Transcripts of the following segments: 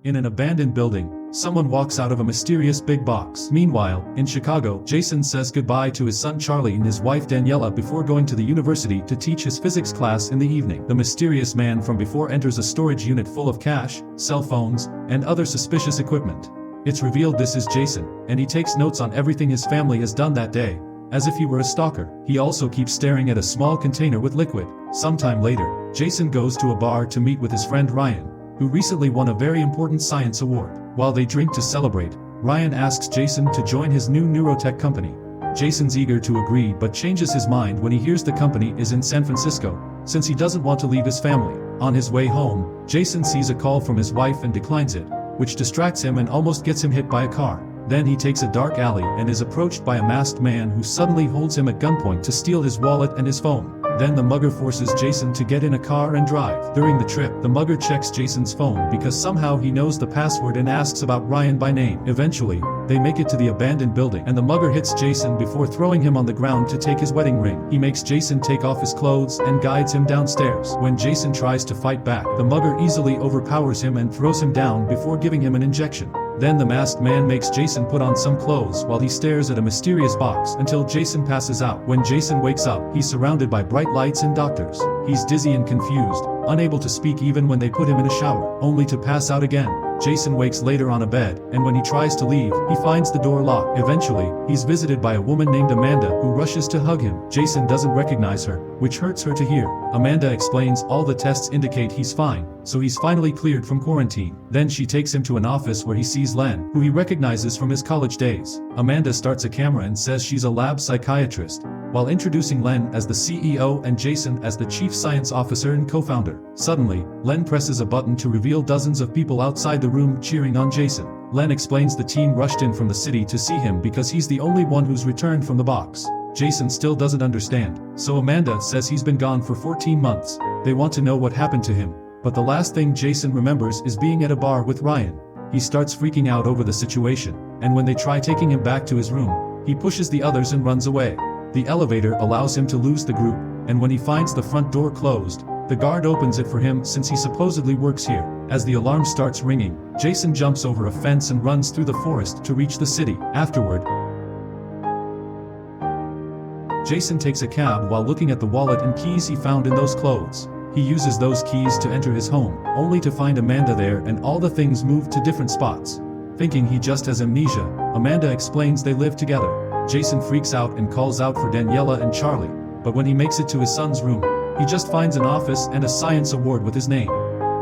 In an abandoned building, someone walks out of a mysterious big box. Meanwhile, in Chicago, Jason says goodbye to his son Charlie and his wife Daniela before going to the university to teach his physics class in the evening. The mysterious man from before enters a storage unit full of cash, cell phones, and other suspicious equipment. It's revealed this is Jason, and he takes notes on everything his family has done that day, as if he were a stalker. He also keeps staring at a small container with liquid. Sometime later, Jason goes to a bar to meet with his friend Ryan, who recently won a very important science award. While they drink to celebrate, Ryan asks Jason to join his new neurotech company. Jason's eager to agree but changes his mind when he hears the company is in San Francisco, since he doesn't want to leave his family. On his way home, Jason sees a call from his wife and declines it, which distracts him and almost gets him hit by a car. Then he takes a dark alley and is approached by a masked man who suddenly holds him at gunpoint to steal his wallet and his phone. Then the mugger forces Jason to get in a car and drive. During the trip, the mugger checks Jason's phone because somehow he knows the password and asks about Ryan by name. Eventually, they make it to the abandoned building and the mugger hits Jason before throwing him on the ground to take his wedding ring. He makes Jason take off his clothes and guides him downstairs. When Jason tries to fight back, the mugger easily overpowers him and throws him down before giving him an injection. Then the masked man makes Jason put on some clothes while he stares at a mysterious box until Jason passes out. When Jason wakes up, he's surrounded by bright lights and doctors. He's dizzy and confused, unable to speak even when they put him in a shower, only to pass out again. Jason wakes later on a bed, and when he tries to leave, he finds the door locked. Eventually, he's visited by a woman named Amanda who rushes to hug him. Jason doesn't recognize her, which hurts her to hear. Amanda explains all the tests indicate he's fine, so he's finally cleared from quarantine. Then she takes him to an office where he sees Len, who he recognizes from his college days. Amanda starts a camera and says she's a lab psychiatrist, while introducing Len as the CEO and Jason as the chief science officer and co-founder. Suddenly, Len presses a button to reveal dozens of people outside the room cheering on Jason. Len explains the team rushed in from the city to see him because he's the only one who's returned from the box. Jason still doesn't understand, so Amanda says he's been gone for 14 months. They want to know what happened to him, but the last thing Jason remembers is being at a bar with Ryan. He starts freaking out over the situation, and when they try taking him back to his room, he pushes the others and runs away. The elevator allows him to lose the group, and when he finds the front door closed, the guard opens it for him since he supposedly works here. As the alarm starts ringing, Jason jumps over a fence and runs through the forest to reach the city. Afterward, Jason takes a cab while looking at the wallet and keys he found in those clothes. He uses those keys to enter his home, only to find Amanda there and all the things moved to different spots. Thinking he just has amnesia, Amanda explains they live together. Jason freaks out and calls out for Daniela and Charlie, but when he makes it to his son's room, he just finds an office and a science award with his name.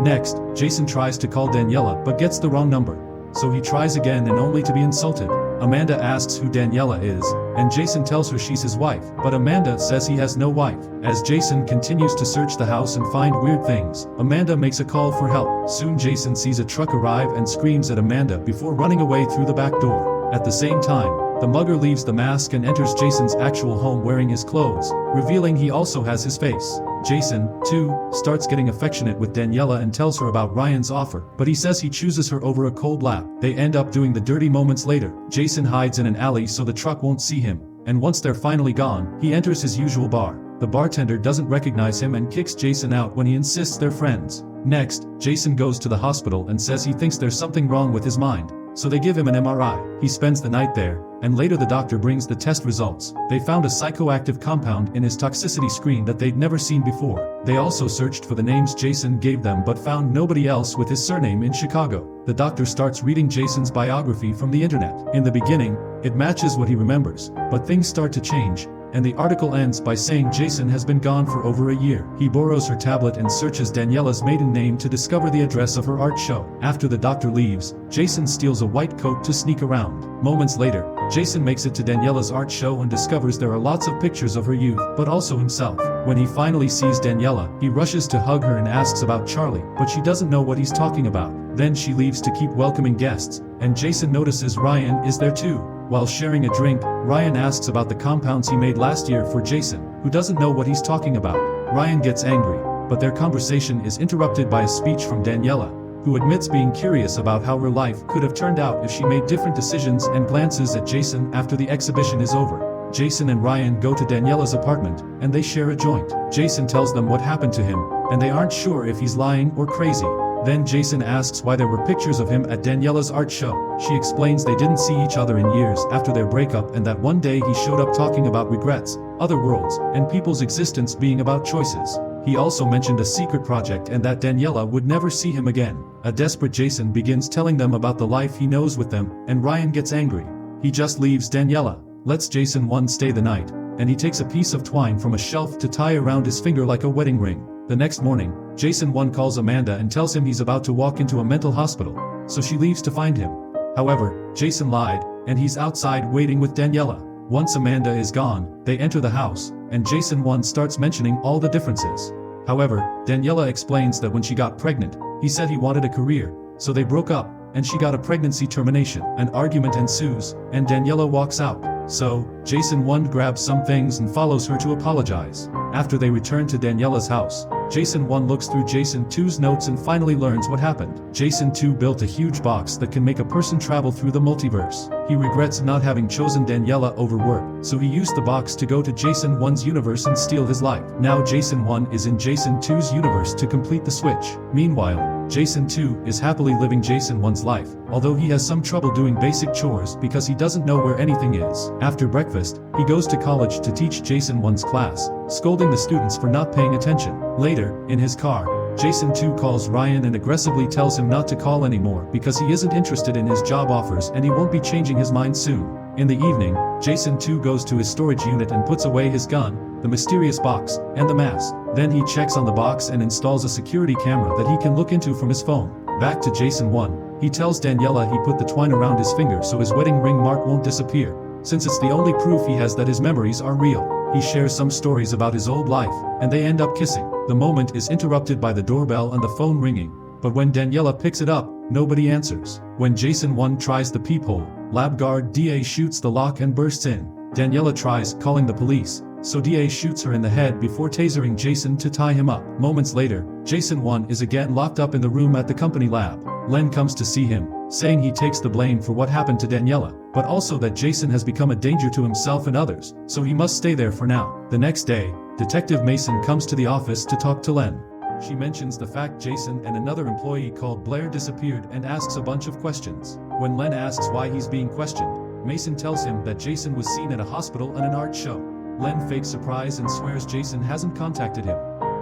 Next, Jason tries to call Daniela but gets the wrong number, so he tries again and only to be insulted. Amanda asks who Daniela is, and Jason tells her she's his wife, but Amanda says he has no wife. As Jason continues to search the house and find weird things, Amanda makes a call for help. Soon Jason sees a truck arrive and screams at Amanda before running away through the back door. At the same time, the mugger leaves the mask and enters Jason's actual home wearing his clothes, revealing he also has his face. Jason, too, starts getting affectionate with Daniela and tells her about Ryan's offer, but he says he chooses her over a cold lap. They end up doing the dirty moments later. Jason hides in an alley so the truck won't see him, and once they're finally gone, he enters his usual bar. The bartender doesn't recognize him and kicks Jason out when he insists they're friends. Next, Jason goes to the hospital and says he thinks there's something wrong with his mind, so they give him an MRI. He spends the night there, and later the doctor brings the test results. They found a psychoactive compound in his toxicity screen that they'd never seen before. They also searched for the names Jason gave them but found nobody else with his surname in Chicago. The doctor starts reading Jason's biography from the internet. In the beginning, it matches what he remembers, but things start to change, and the article ends by saying Jason has been gone for over a year. He borrows her tablet and searches Daniela's maiden name to discover the address of her art show. After the doctor leaves, Jason steals a white coat to sneak around. Moments later, Jason makes it to Daniela's art show and discovers there are lots of pictures of her youth, but also himself. When he finally sees Daniela, he rushes to hug her and asks about Charlie, but she doesn't know what he's talking about. Then she leaves to keep welcoming guests, and Jason notices Ryan is there too. While sharing a drink, Ryan asks about the compounds he made last year for Jason, who doesn't know what he's talking about. Ryan gets angry, but their conversation is interrupted by a speech from Daniela, who admits being curious about how her life could have turned out if she made different decisions and glances at Jason after the exhibition is over. Jason and Ryan go to Daniela's apartment, and they share a joint. Jason tells them what happened to him, and they aren't sure if he's lying or crazy. Then Jason asks why there were pictures of him at Daniela's art show. She explains they didn't see each other in years after their breakup and that one day he showed up talking about regrets, other worlds, and people's existence being about choices. He also mentioned a secret project and that Daniela would never see him again. A desperate Jason begins telling them about the life he knows with them, and Ryan gets angry. He just leaves Daniela, lets Jason 1 stay the night, and he takes a piece of twine from a shelf to tie around his finger like a wedding ring. The next morning, Jason 1 calls Amanda and tells him he's about to walk into a mental hospital, so she leaves to find him. However, Jason lied, and he's outside waiting with Daniela. Once Amanda is gone, they enter the house, and Jason 1 starts mentioning all the differences. However, Daniela explains that when she got pregnant, he said he wanted a career, so they broke up, and she got a pregnancy termination. An argument ensues, and Daniela walks out. So, Jason 1 grabs some things and follows her to apologize. After they return to Daniela's house, Jason 1 looks through Jason 2's notes and finally learns what happened. Jason 2 built a huge box that can make a person travel through the multiverse. He regrets not having chosen Daniela over work, so he used the box to go to Jason 1's universe and steal his life. Now Jason 1 is in Jason 2's universe to complete the switch. Meanwhile, Jason 2 is happily living Jason 1's life, although he has some trouble doing basic chores because he doesn't know where anything is. After breakfast, he goes to college to teach Jason 1's class, scolding the students for not paying attention. Later, in his car, Jason 2 calls Ryan and aggressively tells him not to call anymore because he isn't interested in his job offers and he won't be changing his mind soon. In the evening, Jason 2 goes to his storage unit and puts away his gun, the mysterious box, and the mask. Then he checks on the box and installs a security camera that he can look into from his phone. Back to Jason 1, he tells Daniela he put the twine around his finger so his wedding ring mark won't disappear, since it's the only proof he has that his memories are real. He shares some stories about his old life, and they end up kissing. The moment is interrupted by the doorbell and the phone ringing, but when Daniela picks it up, nobody answers. When Jason 1 tries the peephole, lab guard DA shoots the lock and bursts in. Daniela tries calling the police, so DA shoots her in the head before tasering Jason to tie him up. Moments later, Jason 1 is again locked up in the room at the company lab. Len comes to see him, saying he takes the blame for what happened to Daniela, but also that Jason has become a danger to himself and others, so he must stay there for now. The next day, Detective Mason comes to the office to talk to Len. She mentions the fact Jason and another employee called Blair disappeared and asks a bunch of questions. When Len asks why he's being questioned, Mason tells him that Jason was seen at a hospital and an art show. Len fakes surprise and swears Jason hasn't contacted him.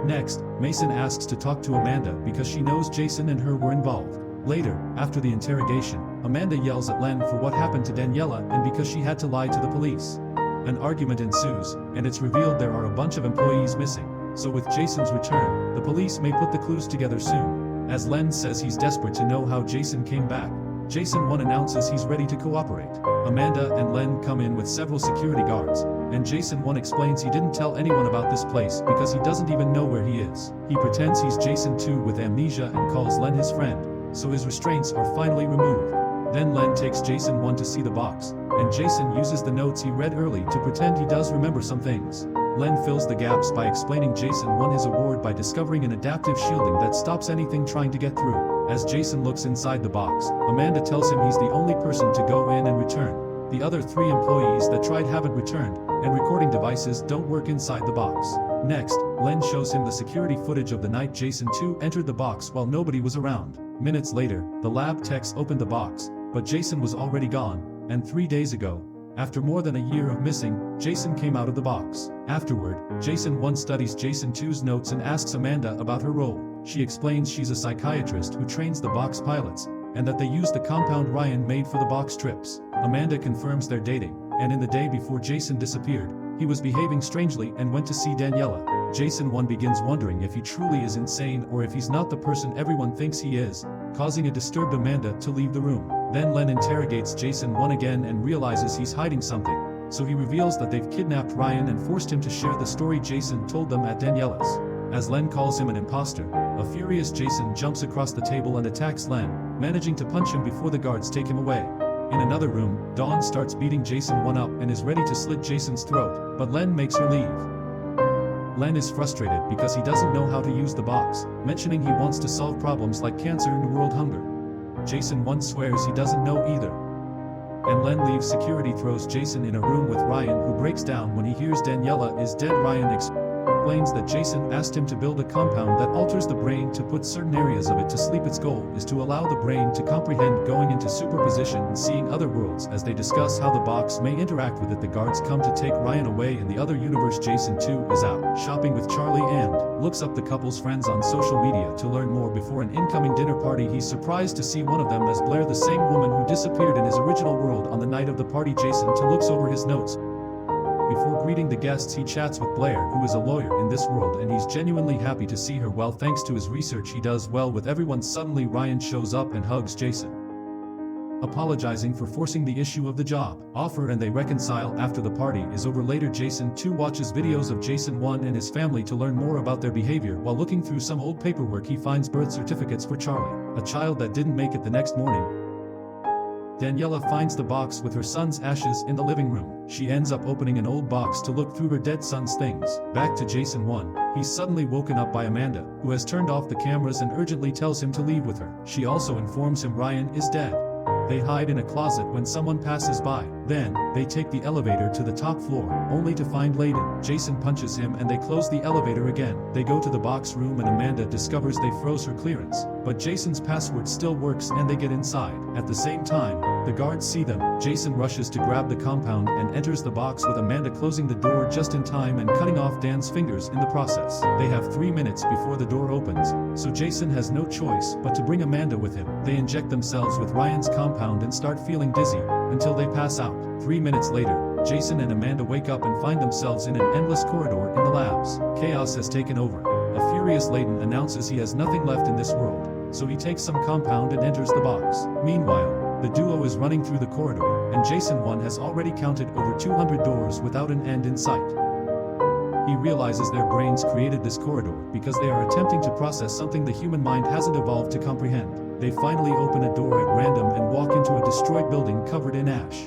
Next, Mason asks to talk to Amanda because she knows Jason and her were involved. Later, after the interrogation, Amanda yells at Len for what happened to Daniela and because she had to lie to the police. An argument ensues, and it's revealed there are a bunch of employees missing. So with Jason's return, the police may put the clues together soon. As Len says he's desperate to know how Jason came back, Jason 1 announces he's ready to cooperate. Amanda and Len come in with several security guards, and Jason 1 explains he didn't tell anyone about this place because he doesn't even know where he is. He pretends he's Jason 2 with amnesia and calls Len his friend, so his restraints are finally removed. Then Len takes Jason 1 to see the box, and Jason uses the notes he read early to pretend he does remember some things. Len fills the gaps by explaining Jason 1 his award by discovering an adaptive shielding that stops anything trying to get through. As Jason looks inside the box, Amanda tells him he's the only person to go in and return. The other 3 employees that tried haven't returned, and recording devices don't work inside the box. Next, Len shows him the security footage of the night Jason 2 entered the box while nobody was around. Minutes later, the lab techs opened the box, but Jason was already gone, and 3 days ago, after more than a year of missing, Jason came out of the box. Afterward, Jason 1 studies Jason 2's notes and asks Amanda about her role. She explains she's a psychiatrist who trains the box pilots, and that they use the compound Ryan made for the box trips. Amanda confirms they're dating, and in the day before Jason disappeared, he was behaving strangely and went to see Daniela. Jason 1 begins wondering if he truly is insane or if he's not the person everyone thinks he is, causing a disturbed Amanda to leave the room. Then Len interrogates Jason 1 again and realizes he's hiding something, so he reveals that they've kidnapped Ryan and forced him to share the story Jason told them at Daniela's. As Len calls him an imposter, a furious Jason jumps across the table and attacks Len, managing to punch him before the guards take him away. In another room, Dawn starts beating Jason 1 up and is ready to slit Jason's throat, but Len makes her leave. Len is frustrated because he doesn't know how to use the box, mentioning he wants to solve problems like cancer and world hunger. Jason 1 swears he doesn't know either. And Len leaves. Security throws Jason in a room with Ryan, who breaks down when he hears Daniela is dead. Ryan explains explains that Jason asked him to build a compound that alters the brain to put certain areas of it to sleep. Its goal is to allow the brain to comprehend going into superposition and seeing other worlds. As they discuss how the box may interact with it, the guards come to take Ryan away. In the other universe, Jason too is out shopping with Charlie and looks up the couple's friends on social media to learn more. Before an incoming dinner party, he's surprised to see one of them as Blair, the same woman who disappeared in his original world on the night of the party. Jason too looks over his notes. Before greeting the guests, he chats with Blair, who is a lawyer in this world, and he's genuinely happy to see her. Well, thanks to his research, he does well with everyone. Suddenly Ryan shows up and hugs Jason, apologizing for forcing the issue of the job offer, and they reconcile after the party is over. Later, Jason too watches videos of Jason 1 and his family to learn more about their behavior. While looking through some old paperwork, he finds birth certificates for Charlie, a child that didn't make it. The next morning, Daniela finds the box with her son's ashes in the living room. She ends up opening an old box to look through her dead son's things. Back to Jason 1, he's suddenly woken up by Amanda, who has turned off the cameras and urgently tells him to leave with her. She also informs him Ryan is dead. They hide in a closet when someone passes by. Then, they take the elevator to the top floor, only to find Layden. Jason punches him and they close the elevator again. They go to the box room and Amanda discovers they froze her clearance, but Jason's password still works and they get inside. At the same time, the guards see them. Jason rushes to grab the compound and enters the box, with Amanda closing the door just in time and cutting off Dan's fingers in the process. They have 3 minutes before the door opens, so Jason has no choice but to bring Amanda with him. They inject themselves with Ryan's compound and start feeling dizzy until they pass out. 3 minutes later, Jason and Amanda wake up and find themselves in an endless corridor in the labs. Chaos has taken over. A furious Layden announces he has nothing left in this world, so he takes some compound and enters the box. Meanwhile, the duo is running through the corridor, and Jason 1 has already counted over 200 doors without an end in sight. He realizes their brains created this corridor because they are attempting to process something the human mind hasn't evolved to comprehend. They finally open a door at random and walk into a destroyed building covered in ash.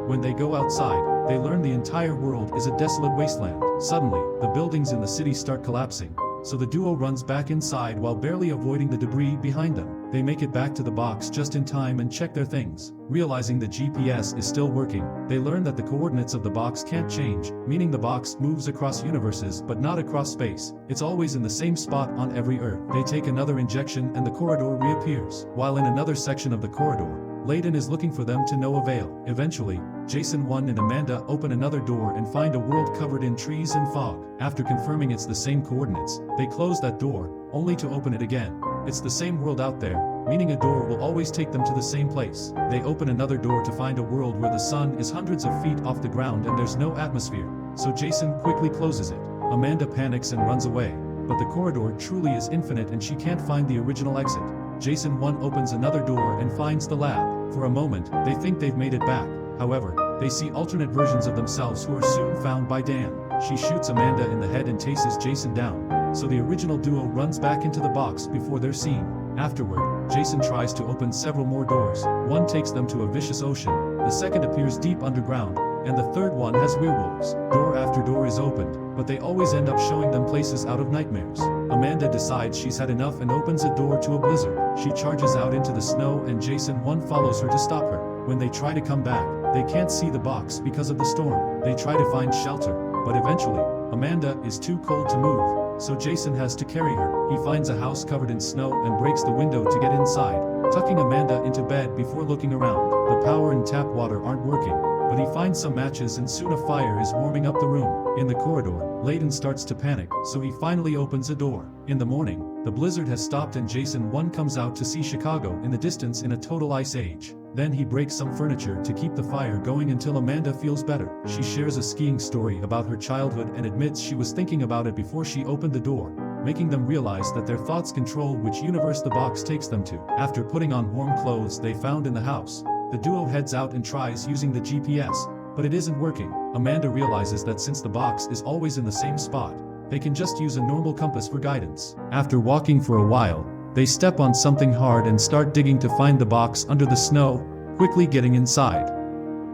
When they go outside, they learn the entire world is a desolate wasteland. Suddenly, the buildings in the city start collapsing, so the duo runs back inside while barely avoiding the debris behind them. They make it back to the box just in time and check their things. Realizing the GPS is still working, they learn that the coordinates of the box can't change, meaning the box moves across universes but not across space. It's always in the same spot on every Earth. They take another injection and the corridor reappears. While in another section of the corridor, Layden is looking for them to no avail. Eventually, Jason 1 and Amanda open another door and find a world covered in trees and fog. After confirming it's the same coordinates, they close that door, only to open it again. It's the same world out there, meaning a door will always take them to the same place. They open another door to find a world where the sun is hundreds of feet off the ground and there's no atmosphere, so Jason quickly closes it. Amanda panics and runs away, but the corridor truly is infinite and she can't find the original exit. Jason 1 opens another door and finds the lab. For a moment, they think they've made it back. However, they see alternate versions of themselves who are soon found by Dan. She shoots Amanda in the head and chases Jason down, so the original duo runs back into the box before they're seen. Afterward, Jason tries to open several more doors. One takes them to a vicious ocean, the second appears deep underground, and the third one has werewolves. Door after door is opened, but they always end up showing them places out of nightmares. Amanda decides she's had enough and opens a door to a blizzard. She charges out into the snow and Jason 1 follows her to stop her. When they try to come back, they can't see the box because of the storm. They try to find shelter, but eventually, Amanda is too cold to move, so Jason has to carry her. He finds a house covered in snow and breaks the window to get inside, tucking Amanda into bed before looking around. The power and tap water aren't working, but he finds some matches and soon a fire is warming up the room. In the corridor, Layden starts to panic, so he finally opens a door. In the morning, the blizzard has stopped and Jason 1 comes out to see Chicago in the distance in a total ice age. Then he breaks some furniture to keep the fire going until Amanda feels better. She shares a skiing story about her childhood and admits she was thinking about it before she opened the door, making them realize that their thoughts control which universe the box takes them to. After putting on warm clothes they found in the house, the duo heads out and tries using the GPS, but it isn't working. Amanda realizes that since the box is always in the same spot, they can just use a normal compass for guidance. After walking for a while, they step on something hard and start digging to find the box under the snow, quickly getting inside.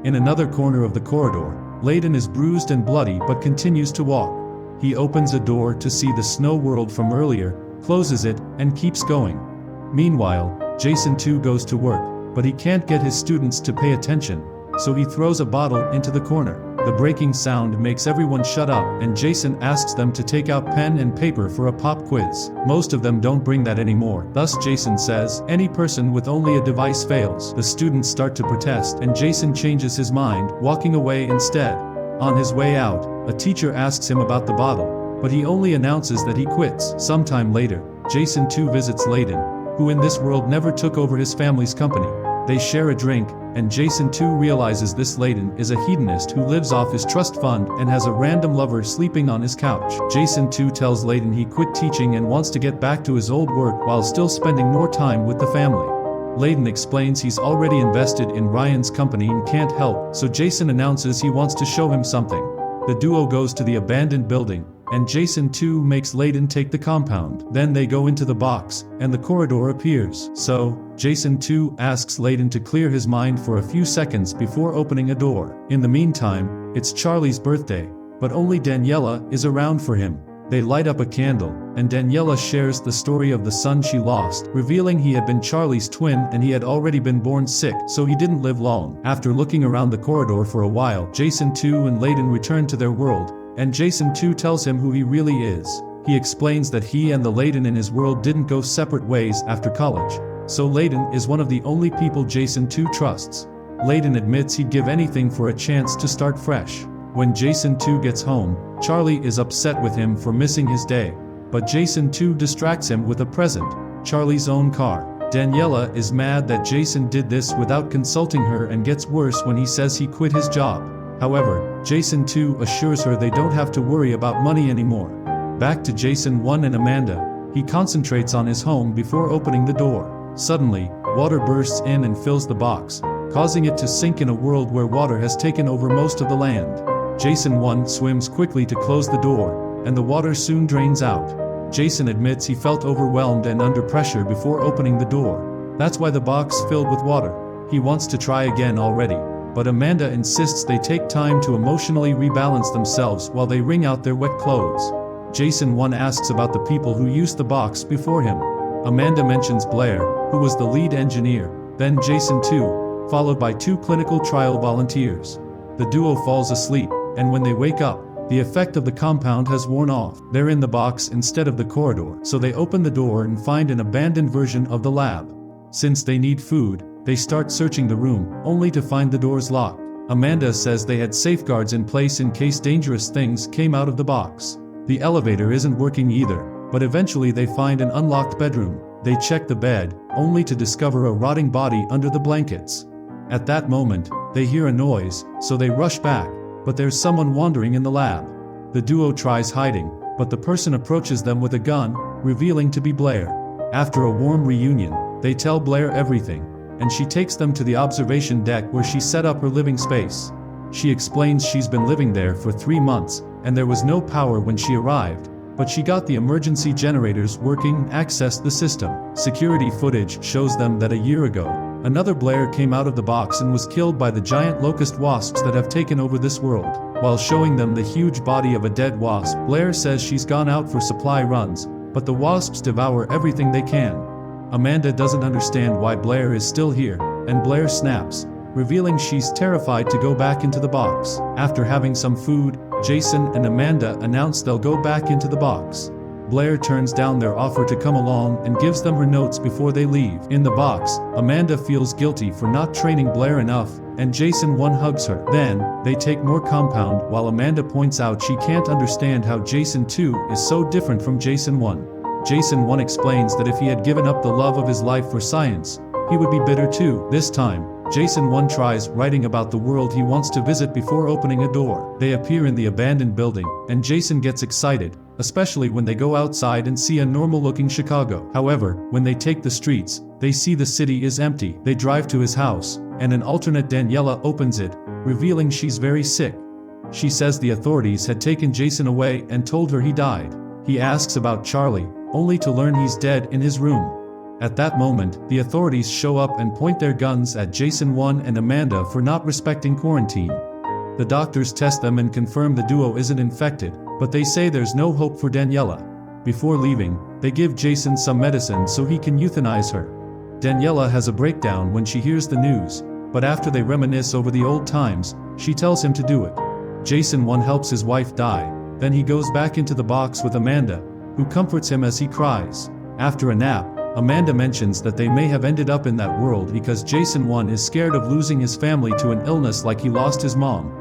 In another corner of the corridor, Layden is bruised and bloody but continues to walk. He opens a door to see the snow world from earlier, closes it, and keeps going. Meanwhile, Jason too goes to work, but he can't get his students to pay attention, so he throws a bottle into the corner. The breaking sound makes everyone shut up, and Jason asks them to take out pen and paper for a pop quiz. Most of them don't bring that anymore. Thus Jason says, any person with only a device fails. The students start to protest, and Jason changes his mind, walking away instead. On his way out, a teacher asks him about the bottle, but he only announces that he quits. Sometime later, Jason too visits Layden, who in this world never took over his family's company. They share a drink, and Jason too realizes this Layden is a hedonist who lives off his trust fund and has a random lover sleeping on his couch. Jason too tells Layden he quit teaching and wants to get back to his old work while still spending more time with the family. Layden explains he's already invested in Ryan's company and can't help, so Jason announces he wants to show him something. The duo goes to the abandoned building, and Jason too makes Layden take the compound. Then they go into the box, and the corridor appears. So, Jason too asks Layden to clear his mind for a few seconds before opening a door. In the meantime, it's Charlie's birthday, but only Daniela is around for him. They light up a candle, and Daniela shares the story of the son she lost, revealing he had been Charlie's twin and he had already been born sick, so he didn't live long. After looking around the corridor for a while, Jason too and Layden return to their world, and Jason too tells him who he really is. He explains that he and the Layden in his world didn't go separate ways after college, so Layden is one of the only people Jason too trusts. Layden admits he'd give anything for a chance to start fresh. When Jason too gets home, Charlie is upset with him for missing his day, but Jason too distracts him with a present, Charlie's own car. Daniela is mad that Jason did this without consulting her and gets worse when he says he quit his job. However, Jason too assures her they don't have to worry about money anymore. Back to Jason 1 and Amanda, he concentrates on his home before opening the door. Suddenly, water bursts in and fills the box, causing it to sink in a world where water has taken over most of the land. Jason 1 swims quickly to close the door, and the water soon drains out. Jason admits he felt overwhelmed and under pressure before opening the door. That's why the box filled with water. He wants to try again already, but Amanda insists they take time to emotionally rebalance themselves while they wring out their wet clothes. Jason 1 asks about the people who used the box before him. Amanda mentions Blair, who was the lead engineer, then Jason 2, followed by 2 clinical trial volunteers. The duo falls asleep, and when they wake up, the effect of the compound has worn off. They're in the box instead of the corridor, so they open the door and find an abandoned version of the lab. Since they need food, they start searching the room, only to find the doors locked. Amanda says they had safeguards in place in case dangerous things came out of the box. The elevator isn't working either, but eventually they find an unlocked bedroom. They check the bed, only to discover a rotting body under the blankets. At that moment, they hear a noise, so they rush back, but there's someone wandering in the lab. The duo tries hiding, but the person approaches them with a gun, revealing to be Blair. After a warm reunion, they tell Blair everything, and she takes them to the observation deck where she set up her living space. She explains she's been living there for 3 months, and there was no power when she arrived, but she got the emergency generators working and accessed the system. Security footage shows them that a year ago, another Blair came out of the box and was killed by the giant locust wasps that have taken over this world. While showing them the huge body of a dead wasp, Blair says she's gone out for supply runs, but the wasps devour everything they can. Amanda doesn't understand why Blair is still here, and Blair snaps, revealing she's terrified to go back into the box. After having some food, Jason and Amanda announce they'll go back into the box. Blair turns down their offer to come along and gives them her notes before they leave. In the box, Amanda feels guilty for not training Blair enough, and Jason 1 hugs her. Then, they take more compound while Amanda points out she can't understand how Jason 2 is so different from Jason 1. Jason 1 explains that if he had given up the love of his life for science, he would be bitter too. This time, Jason 1 tries writing about the world he wants to visit before opening a door. They appear in the abandoned building, and Jason gets excited, especially when they go outside and see a normal-looking Chicago. However, when they take the streets, they see the city is empty. They drive to his house, and an alternate Daniela opens it, revealing she's very sick. She says the authorities had taken Jason away and told her he died. He asks about Charlie, only to learn he's dead in his room. At that moment, the authorities show up and point their guns at Jason 1 and Amanda for not respecting quarantine. The doctors test them and confirm the duo isn't infected, but they say there's no hope for Daniela. Before leaving, they give Jason some medicine so he can euthanize her. Daniela has a breakdown when she hears the news, but after they reminisce over the old times, she tells him to do it. Jason 1 helps his wife die, then he goes back into the box with Amanda, who comforts him as he cries. After a nap, Amanda mentions that they may have ended up in that world because Jason 1 is scared of losing his family to an illness like he lost his mom.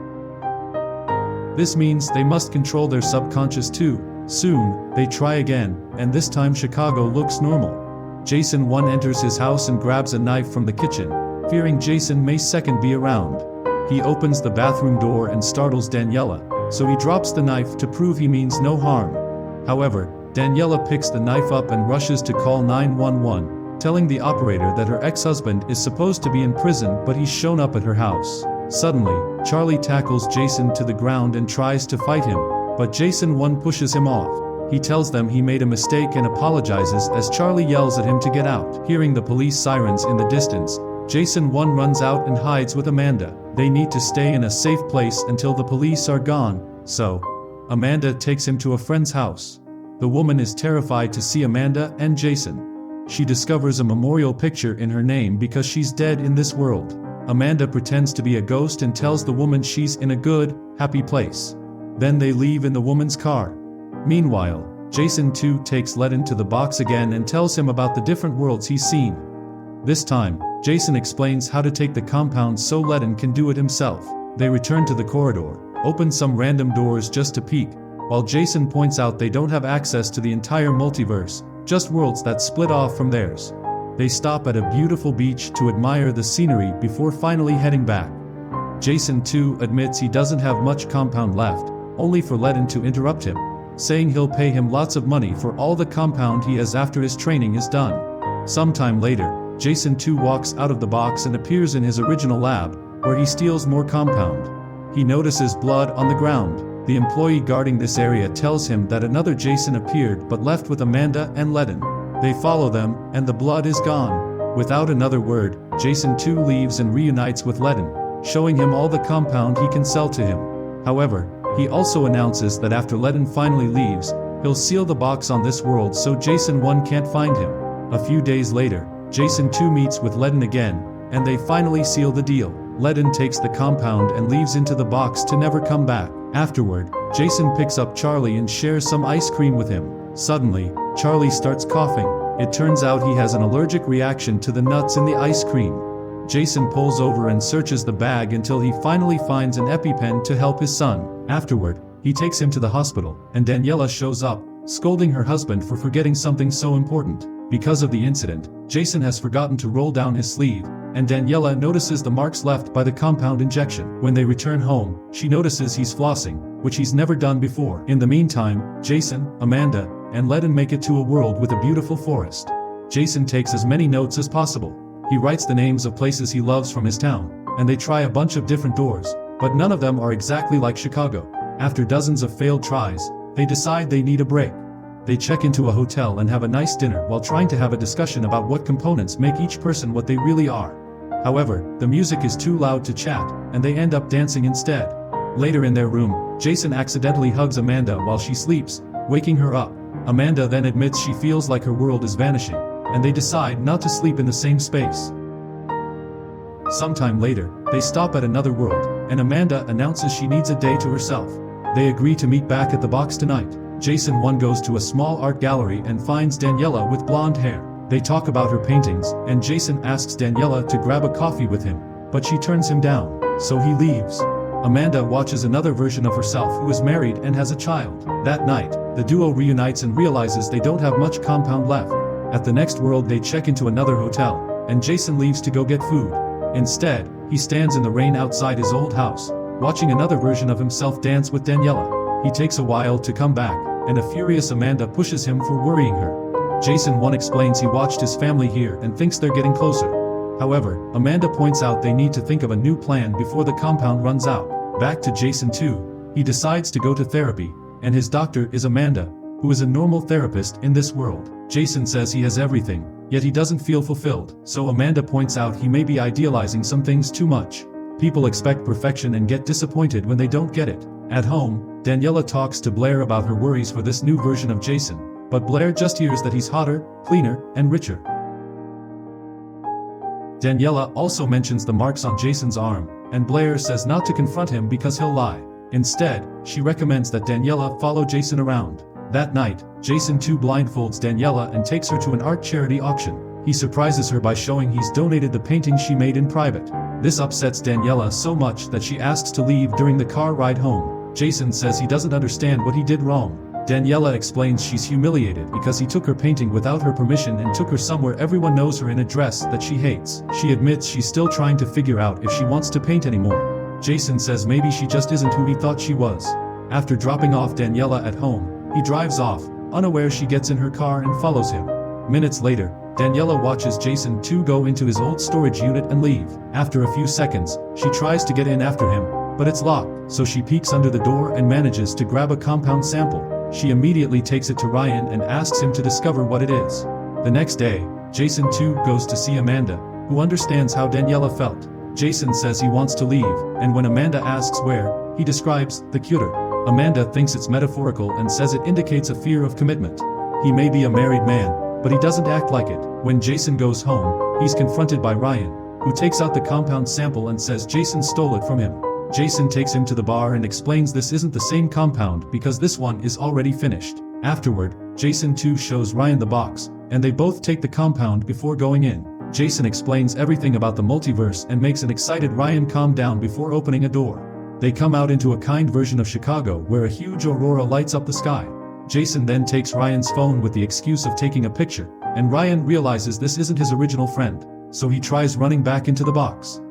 This means they must control their subconscious too. Soon, they try again, and this time Chicago looks normal. Jason 1 enters his house and grabs a knife from the kitchen, fearing Jason may second be around. He opens the bathroom door and startles Daniela, so he drops the knife to prove he means no harm. However, Daniela picks the knife up and rushes to call 911, telling the operator that her ex-husband is supposed to be in prison but he's shown up at her house. Suddenly, Charlie tackles Jason to the ground and tries to fight him, but Jason 1 pushes him off. He tells them he made a mistake and apologizes as Charlie yells at him to get out. Hearing the police sirens in the distance, Jason 1 runs out and hides with Amanda. They need to stay in a safe place until the police are gone, so Amanda takes him to a friend's house. The woman is terrified to see Amanda and Jason. She discovers a memorial picture in her name because she's dead in this world. Amanda pretends to be a ghost and tells the woman she's in a good, happy place. Then they leave in the woman's car. Meanwhile, Jason 2 takes Ledden to the box again and tells him about the different worlds he's seen. This time, Jason explains how to take the compound so Ledden can do it himself. They return to the corridor, open some random doors just to peek, while Jason points out they don't have access to the entire multiverse, just worlds that split off from theirs. They stop at a beautiful beach to admire the scenery before finally heading back. Jason 2 admits he doesn't have much compound left, only for Ledden to interrupt him, saying he'll pay him lots of money for all the compound he has after his training is done. Sometime later, Jason 2 walks out of the box and appears in his original lab, where he steals more compound. He notices blood on the ground. The employee guarding this area tells him that another Jason appeared but left with Amanda and Ledden. They follow them, and the blood is gone. Without another word, Jason 2 leaves and reunites with Ledden, showing him all the compound he can sell to him. However, he also announces that after Ledden finally leaves, he'll seal the box on this world so Jason 1 can't find him. A few days later, Jason 2 meets with Ledden again, and they finally seal the deal. Ledden takes the compound and leaves into the box to never come back. Afterward, Jason picks up Charlie and shares some ice cream with him. Suddenly, Charlie starts coughing. It turns out he has an allergic reaction to the nuts in the ice cream. Jason pulls over and searches the bag until he finally finds an EpiPen to help his son. Afterward, he takes him to the hospital, and Daniela shows up, scolding her husband for forgetting something so important. Because of the incident, Jason has forgotten to roll down his sleeve, and Daniela notices the marks left by the compound injection. When they return home, she notices he's flossing, which he's never done before. In the meantime, Jason, Amanda, and Ledden make it to a world with a beautiful forest. Jason takes as many notes as possible. He writes the names of places he loves from his town, and they try a bunch of different doors, but none of them are exactly like Chicago. After dozens of failed tries, they decide they need a break. They check into a hotel and have a nice dinner while trying to have a discussion about what components make each person what they really are. However, the music is too loud to chat, and they end up dancing instead. Later in their room, Jason accidentally hugs Amanda while she sleeps, waking her up. Amanda then admits she feels like her world is vanishing, and they decide not to sleep in the same space. Sometime later, they stop at another world, and Amanda announces she needs a day to herself. They agree to meet back at the box tonight. Jason 1 goes to a small art gallery and finds Daniela with blonde hair. They talk about her paintings, and Jason asks Daniela to grab a coffee with him, but she turns him down, so he leaves. Amanda watches another version of herself who is married and has a child. That night, the duo reunites and realizes they don't have much compound left. At the next world they check into another hotel, and Jason leaves to go get food. Instead, he stands in the rain outside his old house, watching another version of himself dance with Daniela. He takes a while to come back, and a furious Amanda pushes him for worrying her. Jason 1 explains he watched his family here and thinks they're getting closer. However, Amanda points out they need to think of a new plan before the compound runs out. Back to Jason 2, he decides to go to therapy, and his doctor is Amanda, who is a normal therapist in this world. Jason says he has everything, yet he doesn't feel fulfilled, so Amanda points out he may be idealizing some things too much. People expect perfection and get disappointed when they don't get it. At home, Daniela talks to Blair about her worries for this new version of Jason, but Blair just hears that he's hotter, cleaner, and richer. Daniela also mentions the marks on Jason's arm, and Blair says not to confront him because he'll lie. Instead, she recommends that Daniela follow Jason around. That night, Jason too blindfolds Daniela and takes her to an art charity auction. He surprises her by showing he's donated the painting she made in private. This upsets Daniela so much that she asks to leave during the car ride home. Jason says he doesn't understand what he did wrong. Daniela explains she's humiliated because he took her painting without her permission and took her somewhere everyone knows her in a dress that she hates. She admits she's still trying to figure out if she wants to paint anymore. Jason says maybe she just isn't who he thought she was. After dropping off Daniela at home, he drives off, unaware she gets in her car and follows him. Minutes later, Daniela watches Jason too go into his old storage unit and leave. After a few seconds, she tries to get in after him, but it's locked, so she peeks under the door and manages to grab a compound sample. She immediately takes it to Ryan and asks him to discover what it is. The next day, Jason too goes to see Amanda, who understands how Daniela felt. Jason says he wants to leave, and when Amanda asks where, he describes the cuter. Amanda thinks it's metaphorical and says it indicates a fear of commitment. He may be a married man, but he doesn't act like it. When Jason goes home, he's confronted by Ryan, who takes out the compound sample and says Jason stole it from him. Jason takes him to the bar and explains this isn't the same compound because this one is already finished. Afterward, Jason too shows Ryan the box, and they both take the compound before going in. Jason explains everything about the multiverse and makes an excited Ryan calm down before opening a door. They come out into a kind version of Chicago where a huge aurora lights up the sky. Jason then takes Ryan's phone with the excuse of taking a picture, and Ryan realizes this isn't his original friend, so he tries running back into the box.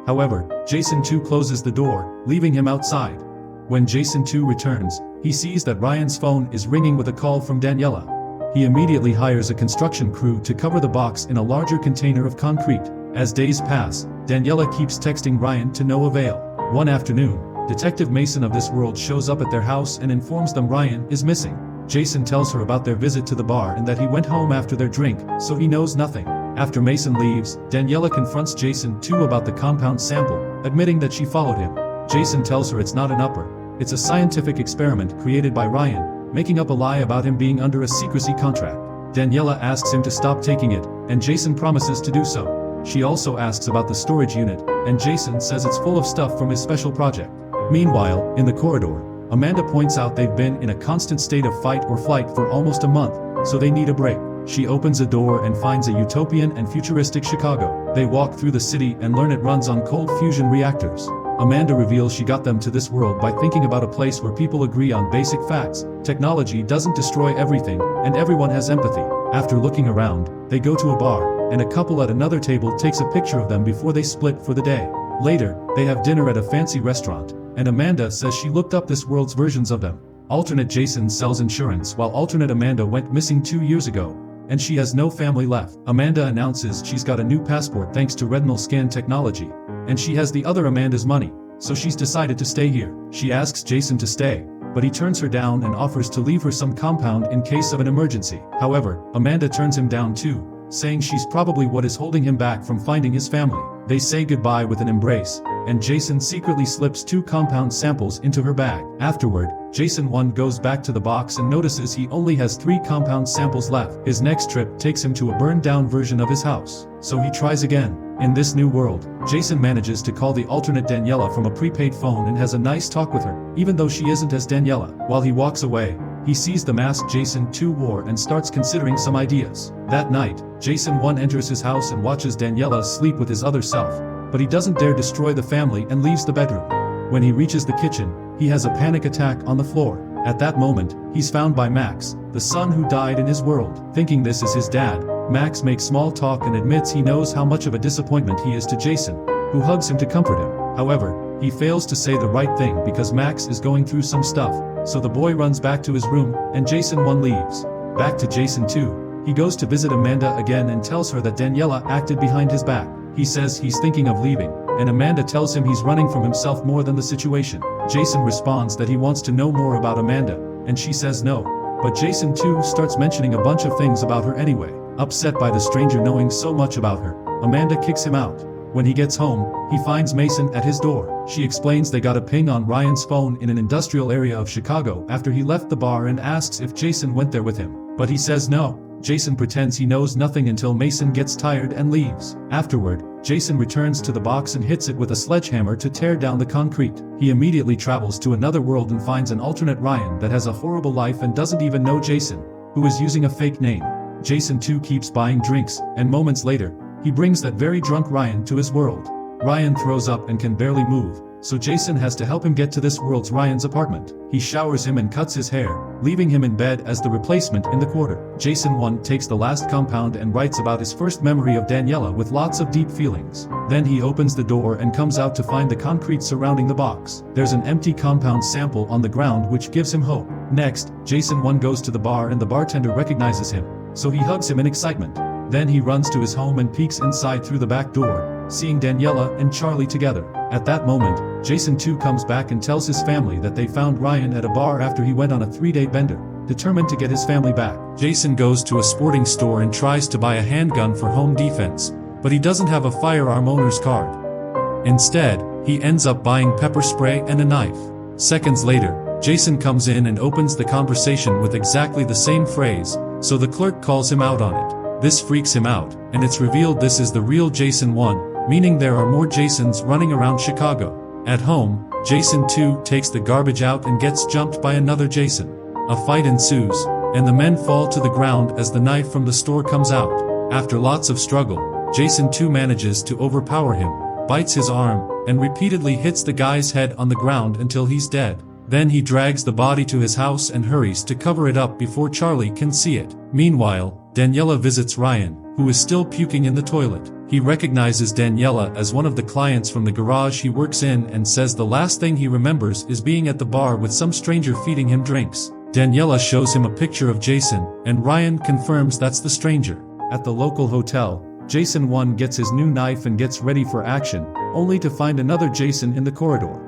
However, Jason too closes the door, leaving him outside. When Jason too returns, he sees that Ryan's phone is ringing with a call from Daniela. He immediately hires a construction crew to cover the box in a larger container of concrete. As days pass, Daniela keeps texting Ryan to no avail. One afternoon, Detective Mason of this world shows up at their house and informs them Ryan is missing. Jason tells her about their visit to the bar and that he went home after their drink, so he knows nothing. After Mason leaves, Daniela confronts Jason too about the compound sample, admitting that she followed him. Jason tells her it's not an upper, it's a scientific experiment created by Ryan, making up a lie about him being under a secrecy contract. Daniela asks him to stop taking it, and Jason promises to do so. She also asks about the storage unit, and Jason says it's full of stuff from his special project. Meanwhile, in the corridor, Amanda points out they've been in a constant state of fight or flight for almost a month, so they need a break. She opens a door and finds a utopian and futuristic Chicago. They walk through the city and learn it runs on cold fusion reactors. Amanda reveals she got them to this world by thinking about a place where people agree on basic facts. Technology doesn't destroy everything, and everyone has empathy. After looking around, they go to a bar, and a couple at another table takes a picture of them before they split for the day. Later, they have dinner at a fancy restaurant, and Amanda says she looked up this world's versions of them. Alternate Jason sells insurance while alternate Amanda went missing 2 years ago, and she has no family left. Amanda announces she's got a new passport thanks to retinal scan technology, and she has the other Amanda's money, so she's decided to stay here. She asks Jason to stay, but he turns her down and offers to leave her some compound in case of an emergency. However, Amanda turns him down too, saying she's probably what is holding him back from finding his family. They say goodbye with an embrace, and Jason secretly slips 2 compound samples into her bag. Afterward, Jason 1 goes back to the box and notices he only has 3 compound samples left. His next trip takes him to a burned down version of his house, so he tries again. In this new world, Jason manages to call the alternate Daniela from a prepaid phone and has a nice talk with her, even though she isn't as Daniela. While he walks away, he sees the mask Jason 2 wore and starts considering some ideas. That night, Jason 1 enters his house and watches Daniela sleep with his other self, but he doesn't dare destroy the family and leaves the bedroom. When he reaches the kitchen, he has a panic attack on the floor. At that moment, he's found by Max, the son who died in his world. Thinking this is his dad, Max makes small talk and admits he knows how much of a disappointment he is to Jason, who hugs him to comfort him. However, he fails to say the right thing because Max is going through some stuff, so the boy runs back to his room, and Jason 1 leaves. Back to Jason 2, he goes to visit Amanda again and tells her that Daniela acted behind his back. He says he's thinking of leaving, and Amanda tells him he's running from himself more than the situation. Jason responds that he wants to know more about Amanda, and she says no, but Jason too starts mentioning a bunch of things about her anyway. Upset by the stranger knowing so much about her, Amanda kicks him out. When he gets home, he finds Mason at his door. She explains they got a ping on Ryan's phone in an industrial area of Chicago after he left the bar and asks if Jason went there with him, but he says no. Jason pretends he knows nothing until Mason gets tired and leaves. Afterward, Jason returns to the box and hits it with a sledgehammer to tear down the concrete. He immediately travels to another world and finds an alternate Ryan that has a horrible life and doesn't even know Jason, who is using a fake name. Jason too keeps buying drinks, and moments later, he brings that very drunk Ryan to his world. Ryan throws up and can barely move, so Jason has to help him get to this world's Ryan's apartment. He showers him and cuts his hair, leaving him in bed as the replacement in the quarter. Jason 1 takes the last compound and writes about his first memory of Daniela with lots of deep feelings. Then he opens the door and comes out to find the concrete surrounding the box. There's an empty compound sample on the ground which gives him hope. Next, Jason 1 goes to the bar and the bartender recognizes him, so he hugs him in excitement. Then he runs to his home and peeks inside through the back door, seeing Daniela and Charlie together. At that moment, Jason 2 comes back and tells his family that they found Ryan at a bar after he went on a 3-day bender, determined to get his family back. Jason goes to a sporting store and tries to buy a handgun for home defense, but he doesn't have a firearm owner's card. Instead, he ends up buying pepper spray and a knife. Seconds later, Jason comes in and opens the conversation with exactly the same phrase, so the clerk calls him out on it. This freaks him out, and it's revealed this is the real Jason 1, meaning there are more Jasons running around Chicago. At home, Jason 2 takes the garbage out and gets jumped by another Jason. A fight ensues, and the men fall to the ground as the knife from the store comes out. After lots of struggle, Jason 2 manages to overpower him, bites his arm, and repeatedly hits the guy's head on the ground until he's dead. Then he drags the body to his house and hurries to cover it up before Charlie can see it. Meanwhile, Daniela visits Ryan, who is still puking in the toilet. He recognizes Daniela as one of the clients from the garage he works in and says the last thing he remembers is being at the bar with some stranger feeding him drinks. Daniela shows him a picture of Jason, and Ryan confirms that's the stranger. At the local hotel, Jason 1 gets his new knife and gets ready for action, only to find another Jason in the corridor.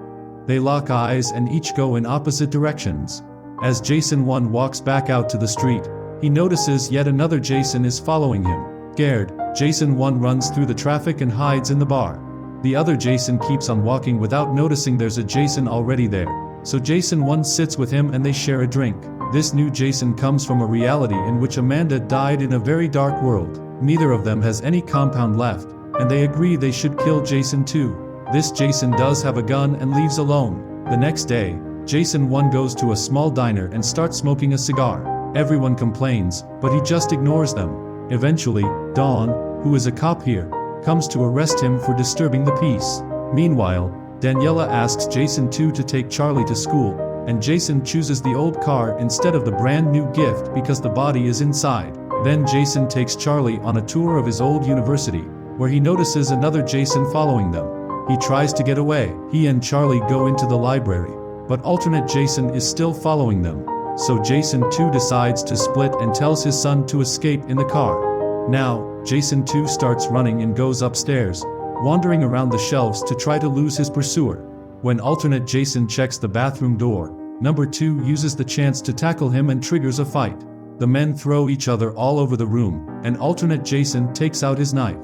They lock eyes and each go in opposite directions. As Jason 1 walks back out to the street, he notices yet another Jason is following him. Scared, Jason 1 runs through the traffic and hides in the bar. The other Jason keeps on walking without noticing there's a Jason already there, so Jason 1 sits with him and they share a drink. This new Jason comes from a reality in which Amanda died in a very dark world. Neither of them has any compound left, and they agree they should kill Jason 2. This Jason does have a gun and leaves alone. The next day, Jason 1 goes to a small diner and starts smoking a cigar. Everyone complains, but he just ignores them. Eventually, Dawn, who is a cop here, comes to arrest him for disturbing the peace. Meanwhile, Daniela asks Jason 2 to take Charlie to school, and Jason chooses the old car instead of the brand new gift because the body is inside. Then Jason takes Charlie on a tour of his old university, where he notices another Jason following them. He tries to get away. He and Charlie go into the library, but alternate Jason is still following them. So Jason 2 decides to split and tells his son to escape in the car. Now, Jason 2 starts running and goes upstairs, wandering around the shelves to try to lose his pursuer. When alternate Jason checks the bathroom door, number 2 uses the chance to tackle him and triggers a fight. The men throw each other all over the room, and alternate Jason takes out his knife.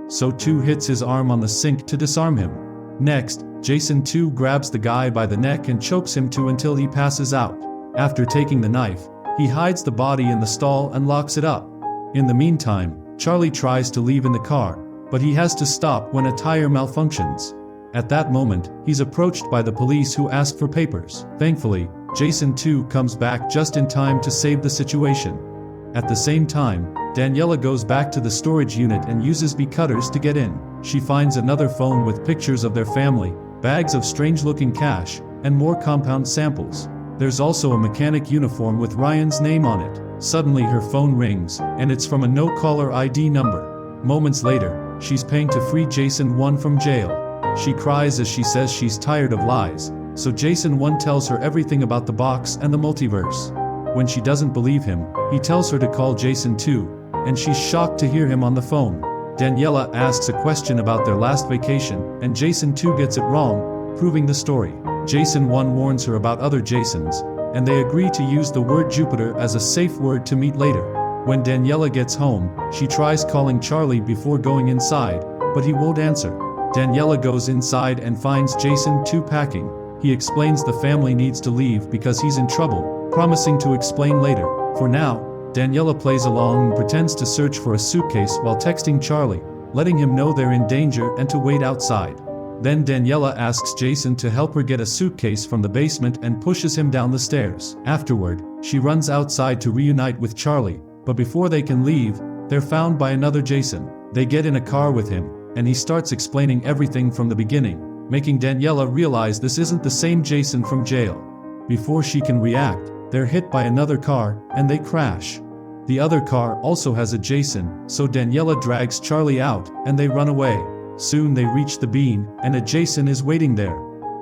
So 2 hits his arm on the sink to disarm him. Next, Jason 2 grabs the guy by the neck and chokes him until he passes out. After taking the knife, he hides the body in the stall and locks it up. In the meantime, Charlie tries to leave in the car, but he has to stop when a tire malfunctions. At that moment, he's approached by the police who ask for papers. Thankfully, Jason 2 comes back just in time to save the situation. At the same time, Daniela goes back to the storage unit and uses cutters to get in. She finds another phone with pictures of their family, bags of strange-looking cash, and more compound samples. There's also a mechanic uniform with Ryan's name on it. Suddenly her phone rings, and it's from a no-caller ID number. Moments later, she's paying to free Jason 1 from jail. She cries as she says she's tired of lies, so Jason 1 tells her everything about the box and the multiverse. When she doesn't believe him, he tells her to call Jason 2, and she's shocked to hear him on the phone. Daniela asks a question about their last vacation, and Jason 2 gets it wrong, proving the story. Jason 1 warns her about other Jasons, and they agree to use the word Jupiter as a safe word to meet later. When Daniela gets home, she tries calling Charlie before going inside, but he won't answer. Daniela goes inside and finds Jason 2 packing. He explains the family needs to leave because he's in trouble, promising to explain later. For now, Daniela plays along and pretends to search for a suitcase while texting Charlie, letting him know they're in danger and to wait outside. Then Daniela asks Jason to help her get a suitcase from the basement and pushes him down the stairs. Afterward, she runs outside to reunite with Charlie, but before they can leave, they're found by another Jason. They get in a car with him, and he starts explaining everything from the beginning, making Daniela realize this isn't the same Jason from jail. Before she can react, they're hit by another car, and they crash. The other car also has a Jason, so Daniela drags Charlie out, and they run away. Soon they reach the bean, and a Jason is waiting there.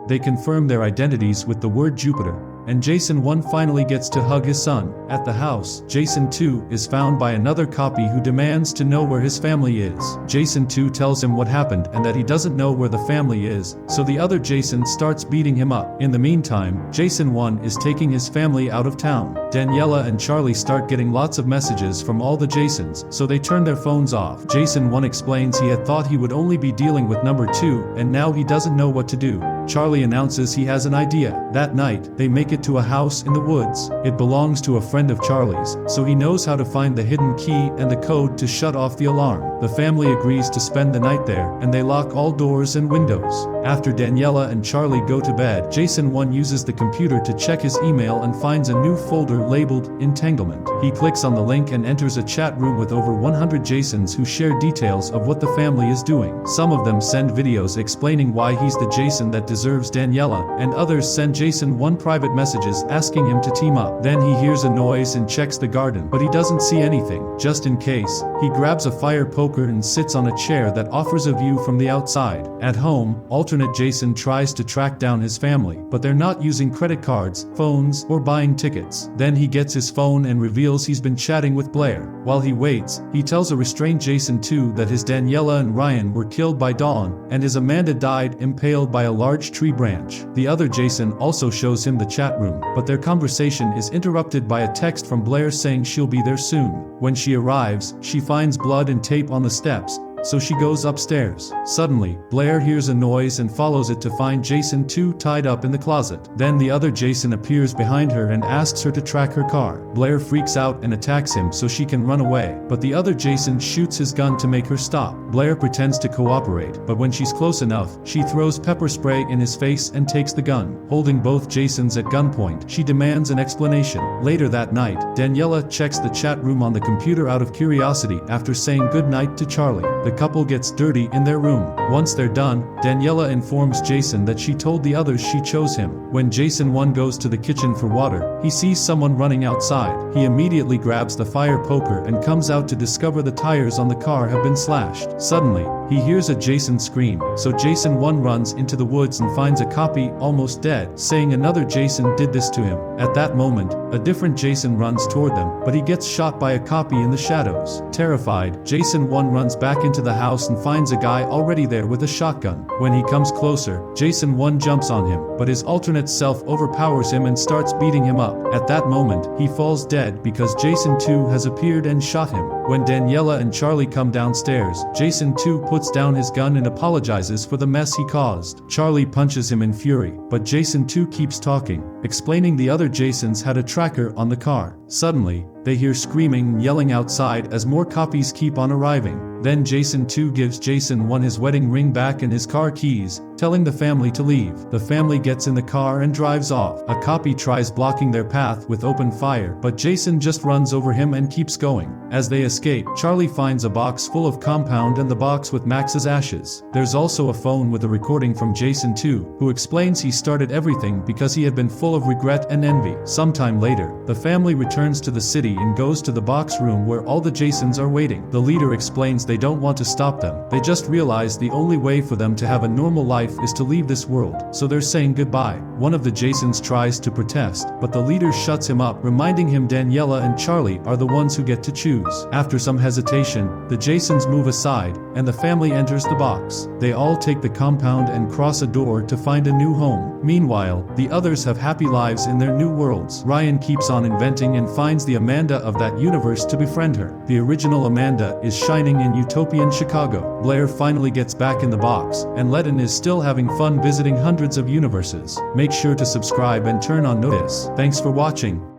They confirm their identities with the word Jupiter, and Jason 1 finally gets to hug his son. At the house, Jason 2 is found by another copy who demands to know where his family is. Jason 2 tells him what happened and that he doesn't know where the family is, so the other Jason starts beating him up. In the meantime, Jason 1 is taking his family out of town. Daniela and Charlie start getting lots of messages from all the Jasons, so they turn their phones off. Jason 1 explains he had thought he would only be dealing with number 2, and now he doesn't know what to do. Charlie announces he has an idea. That night, they make it to a house in the woods. It belongs to a friend of Charlie's, so he knows how to find the hidden key and the code to shut off the alarm. The family agrees to spend the night there, and they lock all doors and windows. After Daniela and Charlie go to bed, Jason 1 uses the computer to check his email and finds a new folder labeled Entanglement. He clicks on the link and enters a chat room with over 100 Jasons who share details of what the family is doing. Some of them send videos explaining why he's the Jason that deserves Daniela, and others send Jason 1 private messages asking him to team up. Then he hears a noise and checks the garden, but he doesn't see anything. Just in case, he grabs a fire poker and sits on a chair that offers a view from the outside. At home, alternate Jason tries to track down his family, but they're not using credit cards, phones, or buying tickets. Then he gets his phone and reveals he's been chatting with Blair. While he waits, he tells a restrained Jason 2 that his Daniela and Ryan were killed by Dawn, and his Amanda died impaled by a large tree branch. The other Jason also shows him the chat room, but their conversation is interrupted by a text from Blair saying she'll be there soon. When she arrives, she finds blood and tape on the steps, so she goes upstairs. Suddenly, Blair hears a noise and follows it to find Jason 2 tied up in the closet. Then the other Jason appears behind her and asks her to track her car. Blair freaks out and attacks him so she can run away, but the other Jason shoots his gun to make her stop. Blair pretends to cooperate, but when she's close enough, she throws pepper spray in his face and takes the gun. Holding both Jasons at gunpoint, she demands an explanation. Later that night, Daniela checks the chat room on the computer out of curiosity after saying goodnight to Charlie. The couple gets dirty in their room. Once they're done, Daniela informs Jason that she told the others she chose him. When Jason 1 goes to the kitchen for water, he sees someone running outside. He immediately grabs the fire poker and comes out to discover the tires on the car have been slashed. Suddenly, he hears a Jason scream, so Jason 1 runs into the woods and finds a copy almost dead, saying another Jason did this to him. At that moment, a different Jason runs toward them, but he gets shot by a copy in the shadows. Terrified, Jason 1 runs back into the house and finds a guy already there with a shotgun. When he comes closer, Jason 1 jumps on him, but his alternate self overpowers him and starts beating him up. At that moment, he falls dead because Jason 2 has appeared and shot him. When Daniela and Charlie come downstairs, Jason 2 puts down his gun and apologizes for the mess he caused. Charlie punches him in fury, but Jason 2 keeps talking, explaining the other Jasons had a tracker on the car. Suddenly, they hear screaming and yelling outside as more copies keep on arriving. Then Jason 2 gives Jason 1 his wedding ring back and his car keys, telling the family to leave. The family gets in the car and drives off. A copy tries blocking their path with open fire, but Jason just runs over him and keeps going. As they escape, Charlie finds a box full of compound and the box with Max's ashes. There's also a phone with a recording from Jason 2, who explains he started everything because he had been full of regret and envy. Sometime later, the family returns to the city and goes to the box room where all the Jasons are waiting. The leader explains they don't want to stop them. They just realize the only way for them to have a normal life is to leave this world, so they're saying goodbye. One of the Jasons tries to protest, but the leader shuts him up, reminding him Daniela and Charlie are the ones who get to choose. After some hesitation, the Jasons move aside, and the family enters the box. They all take the compound and cross a door to find a new home. Meanwhile, the others have happy lives in their new worlds. Ryan keeps on inventing and finds the Amanda of that universe to befriend her. The original Amanda is shining in utopian Chicago. Blair finally gets back in the box, and Letton is still having fun visiting hundreds of universes. Make sure to subscribe and turn on notice. Thanks for watching.